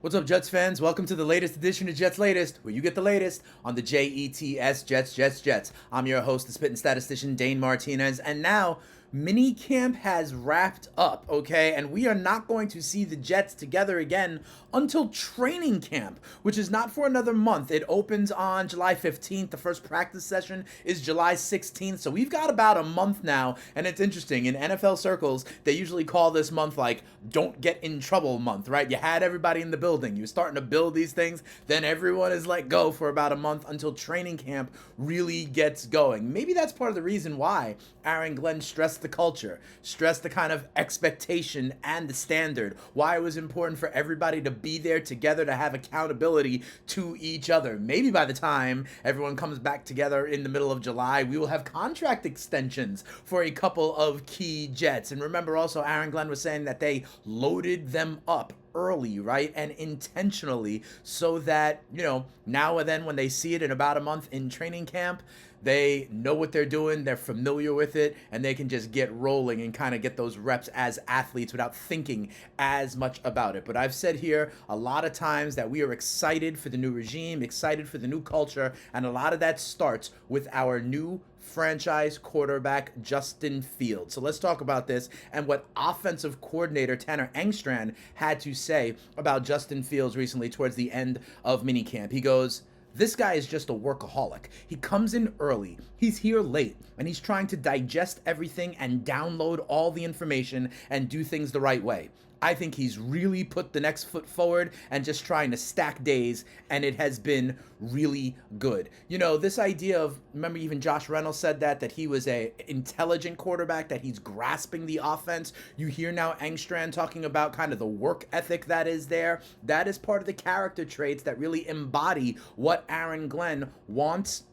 What's up, Jets fans? Welcome to the latest edition of Jets Latest, where you get the latest on the Jets, Jets. I'm your host, the spitting statistician, Dane Martinez, and now minicamp has wrapped up, okay? And we are not going to see the Jets together again until training camp, which is not for another month. It opens on July 15th. The first practice session is July 16th, so we've got about a month now, and it's interesting. In NFL circles, they usually call this month like don't get in trouble month, right? You had everybody in the building. You're starting to build these things. Then everyone is let go for about a month until training camp really gets going. Maybe that's part of the reason why Aaron Glenn stressed the culture, stressed the kind of expectation and the standard, why it was important for everybody to be there together to have accountability to each other. Maybe by the time everyone comes back together in the middle of July, we will have contract extensions for a couple of key Jets. And remember also, Aaron Glenn was saying that they loaded them up early, right? And intentionally, so that, now and then when they see it in about a month in training camp, they know what they're doing, they're familiar with it, and they can just get rolling and kind of get those reps as athletes without thinking as much about it. But I've said here a lot of times that we are excited for the new regime, excited for the new culture, and a lot of that starts with our new franchise quarterback, Justin Fields. So let's talk about this and what offensive coordinator Tanner Engstrand had to say about Justin Fields recently towards the end of minicamp. He goes, "This guy is just a workaholic. He comes in early, he's here late, and he's trying to digest everything and download all the information and do things the right way. I think he's really put the next foot forward and just trying to stack days, and it has been really good." This idea of, remember even Josh Reynolds said that he was a intelligent quarterback, that he's grasping the offense. You hear now Engstrand talking about kind of the work ethic that is there. That is part of the character traits that really embody what Aaron Glenn wants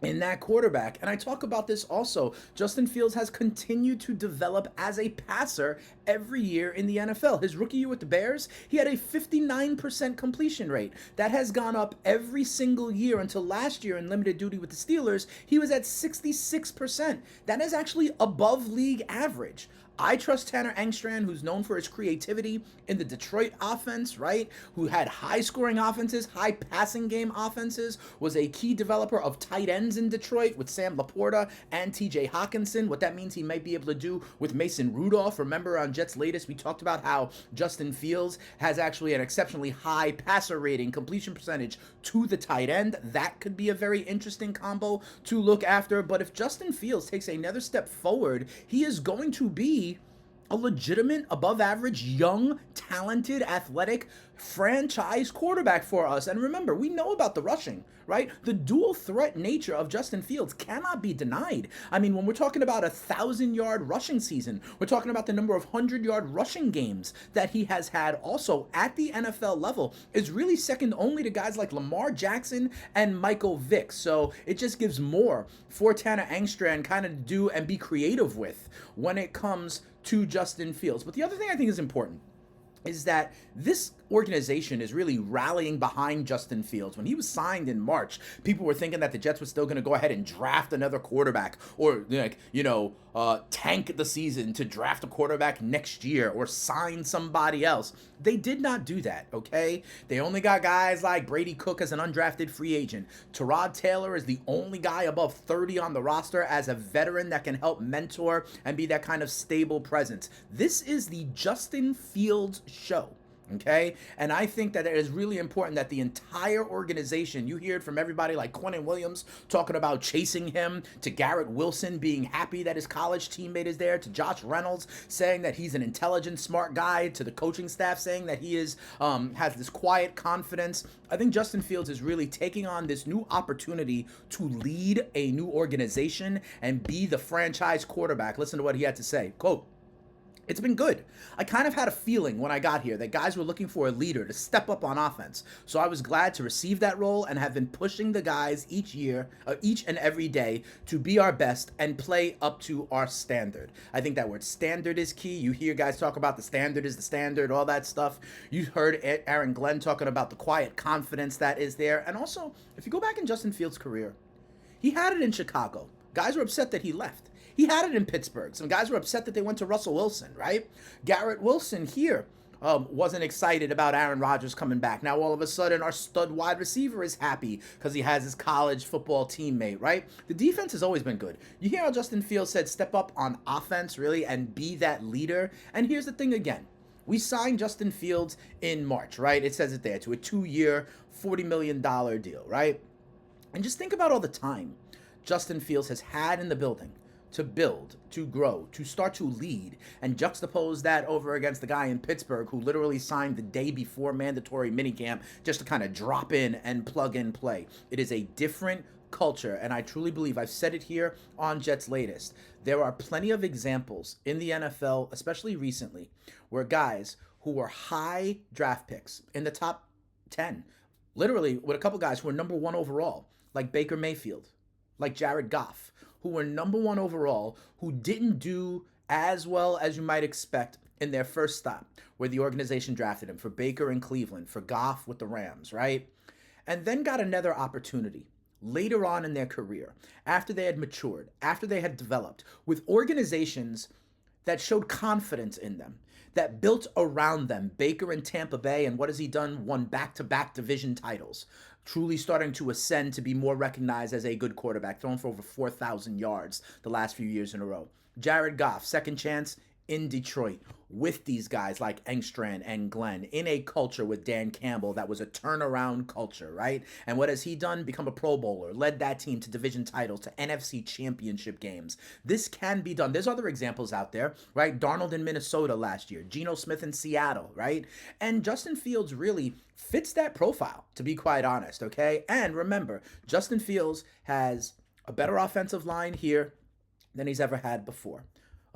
in that quarterback. And I talk about this also. Justin Fields has continued to develop as a passer every year in the NFL. His rookie year with the Bears, he had a 59% completion rate. That has gone up every single year until last year in limited duty with the Steelers. He was at 66%. That is actually above league average. I trust Tanner Engstrand, who's known for his creativity in the Detroit offense, right? Who had high-scoring offenses, high passing game offenses, was a key developer of tight ends in Detroit with Sam Laporta and TJ Hawkinson. What that means he might be able to do with Mason Rudolph. Remember on Jets Latest, we talked about how Justin Fields has actually an exceptionally high passer rating, completion percentage to the tight end. That could be a very interesting combo to look after. But if Justin Fields takes another step forward, he is going to be a legitimate, above-average, young, talented, athletic franchise quarterback for us. And remember, we know about the rushing, right? The dual threat nature of Justin Fields cannot be denied. I mean, when we're talking about 1,000-yard rushing season, we're talking about the number of 100-yard rushing games that he has had also at the NFL level is really second only to guys like Lamar Jackson and Michael Vick. So it just gives more for Tanner Engstrand kind of do and be creative with when it comes to Justin Fields. But the other thing I think is important is that this organization is really rallying behind Justin Fields. When he was signed in March, people were thinking that the Jets were still going to go ahead and draft another quarterback or tank the season to draft a quarterback next year or sign somebody else. They did not do that, okay? They only got guys like Brady Cook as an undrafted free agent. Tyrod Taylor is the only guy above 30 on the roster as a veteran that can help mentor and be that kind of stable presence. This is the Justin Fields show. Okay? And I think that it is really important that the entire organization, you hear it from everybody like Quentin Williams talking about chasing him, to Garrett Wilson being happy that his college teammate is there, to Josh Reynolds saying that he's an intelligent, smart guy, to the coaching staff saying that he is has this quiet confidence. I think Justin Fields is really taking on this new opportunity to lead a new organization and be the franchise quarterback. Listen to what he had to say. Quote, "It's been good. I kind of had a feeling when I got here that guys were looking for a leader to step up on offense. So I was glad to receive that role and have been pushing the guys each and every day to be our best and play up to our standard." I think that word standard is key. You hear guys talk about the standard is the standard, all that stuff. You heard Aaron Glenn talking about the quiet confidence that is there. And also, if you go back in Justin Fields' career, he had it in Chicago. Guys were upset that he left. He had it in Pittsburgh. Some guys were upset that they went to Russell Wilson, right? Garrett Wilson here wasn't excited about Aaron Rodgers coming back. Now all of a sudden our stud wide receiver is happy because he has his college football teammate, right? The defense has always been good. You hear how Justin Fields said step up on offense, really, and be that leader. And here's the thing again. We signed Justin Fields in March, right? It says it there, to a 2-year, $40 million deal, right? And just think about all the time Justin Fields has had in the building to build, to grow, to start to lead, and juxtapose that over against the guy in Pittsburgh who literally signed the day before mandatory minicamp just to kind of drop in and plug and play. It is a different culture, and I truly believe, I've said it here on Jets Latest, there are plenty of examples in the NFL, especially recently, where guys who were high draft picks in the top 10, literally with a couple guys who were number one overall, like Baker Mayfield, like Jared Goff, who were number one overall, who didn't do as well as you might expect in their first stop, where the organization drafted him, for Baker in Cleveland, for Goff with the Rams, right? And then got another opportunity later on in their career, after they had matured, after they had developed, with organizations that showed confidence in them, that built around them. Baker in Tampa Bay, and what has he done? Won back-to-back division titles, truly starting to ascend to be more recognized as a good quarterback, thrown for over 4,000 yards the last few years in a row. Jared Goff, second chance in Detroit with these guys like Engstrand and Glenn, in a culture with Dan Campbell that was a turnaround culture, right? And what has he done? Become a Pro Bowler, led that team to division titles, to NFC championship games. This can be done. There's other examples out there, right? Darnold in Minnesota last year, Geno Smith in Seattle, right? And Justin Fields really fits that profile, to be quite honest, okay? And remember, Justin Fields has a better offensive line here than he's ever had before.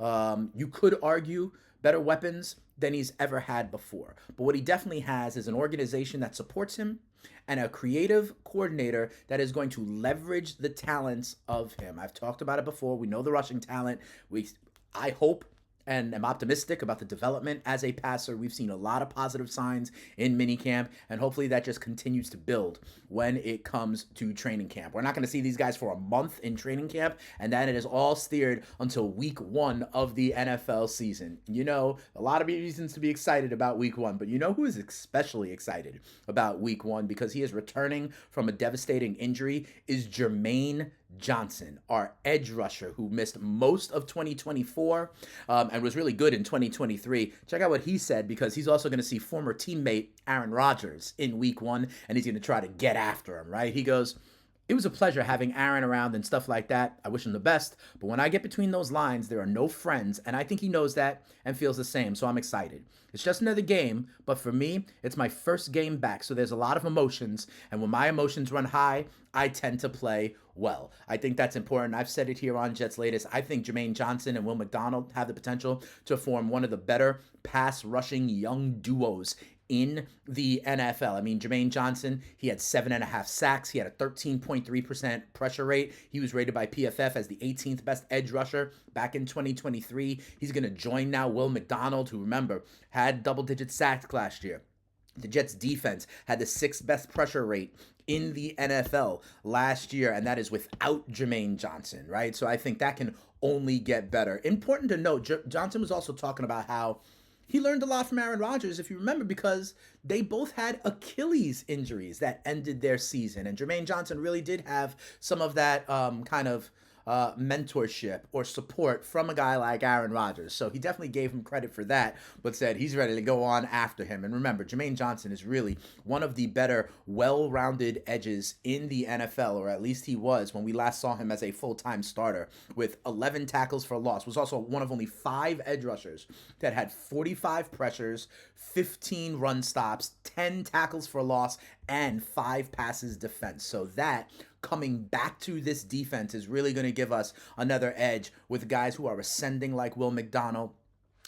You could argue better weapons than he's ever had before. But what he definitely has is an organization that supports him and a creative coordinator that is going to leverage the talents of him. I've talked about it before. We know the rushing talent. I hope and am optimistic about the development as a passer. We've seen a lot of positive signs in minicamp, and hopefully that just continues to build when it comes to training camp. We're not going to see these guys for a month in training camp, and then it is all steered until week 1 of the NFL season. You know, a lot of reasons to be excited about week 1, but you know who is especially excited about week 1 because he is returning from a devastating injury is Jermaine Johnson, our edge rusher who missed most of 2024 and was really good in 2023. Check out what he said, because he's also going to see former teammate Aaron Rodgers in week 1, and he's going to try to get after him, right? He goes, "It was a pleasure having Aaron around and stuff like that. I wish him the best, but when I get between those lines, there are no friends, and I think he knows that and feels the same, so I'm excited. It's just another game, but for me, it's my first game back, so there's a lot of emotions, and when my emotions run high, I tend to play well." I think that's important. I've said it here on Jets Latest. I think Jermaine Johnson and Will McDonald have the potential to form one of the better pass rushing young duos in the NFL. I mean, Jermaine Johnson, he had 7.5 sacks. He had a 13.3% pressure rate. He was rated by PFF as the 18th best edge rusher back in 2023. He's going to join now Will McDonald, who, remember, had double-digit sacks last year. The Jets defense had the 6th best pressure rate in the NFL last year, and that is without Jermaine Johnson, right? So I think that can only get better. Important to note, Johnson was also talking about how he learned a lot from Aaron Rodgers, if you remember, because they both had Achilles injuries that ended their season. And Jermaine Johnson really did have some of that kind of mentorship or support from a guy like Aaron Rodgers. So he definitely gave him credit for that, but said he's ready to go on after him. And remember, Jermaine Johnson is really one of the better, well-rounded edges in the NFL, or at least he was when we last saw him as a full-time starter, with 11 tackles for loss. Was also one of only 5 edge rushers that had 45 pressures, 15 run stops, 10 tackles for loss, and 5 passes defense. So that, coming back to this defense, is really going to give us another edge with guys who are ascending like Will McDonald,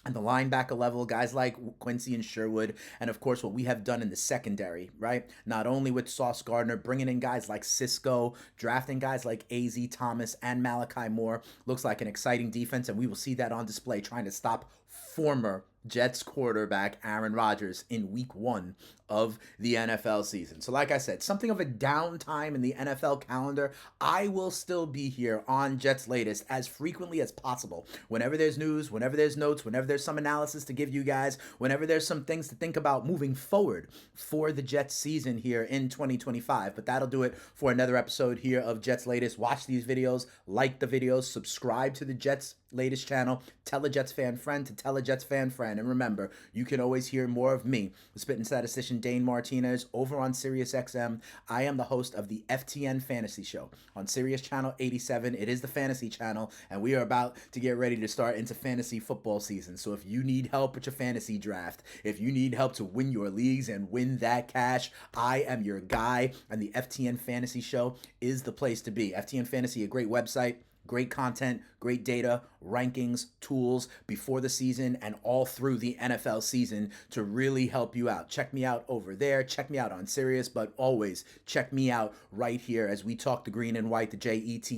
and the linebacker level, guys like Quincy and Sherwood, and of course what we have done in the secondary, right? Not only with Sauce Gardner, bringing in guys like Cisco, drafting guys like A.Z. Thomas and Malachi Moore. Looks like an exciting defense, and we will see that on display, trying to stop former Jets quarterback Aaron Rodgers in week 1 of the NFL season. So like I said, something of a downtime in the NFL calendar. I will still be here on Jets Latest as frequently as possible. Whenever there's news, whenever there's notes, whenever there's some analysis to give you guys, whenever there's some things to think about moving forward for the Jets season here in 2025. But that'll do it for another episode here of Jets Latest. Watch these videos, like the videos, subscribe to the Jets Latest channel, tell a Jets fan friend to tell a Jets fan friend. And remember, you can always hear more of me, the spitting statistician Dane Martinez, over on SiriusXM. I am the host of the FTN Fantasy Show on Sirius Channel 87. It is the fantasy channel, and we are about to get ready to start into fantasy football season. So if you need help with your fantasy draft, if you need help to win your leagues and win that cash, I am your guy, and the FTN Fantasy Show is the place to be. FTN Fantasy, a great website. Great content, great data, rankings, tools before the season and all through the NFL season to really help you out. Check me out over there. Check me out on Sirius, but always check me out right here as we talk the green and white, the Jets,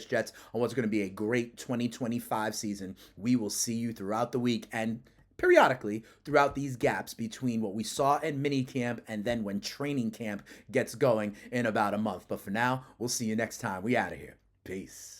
Jets, on what's going to be a great 2025 season. We will see you throughout the week and periodically throughout these gaps between what we saw in minicamp and then when training camp gets going in about a month. But for now, we'll see you next time. We out of here. Peace.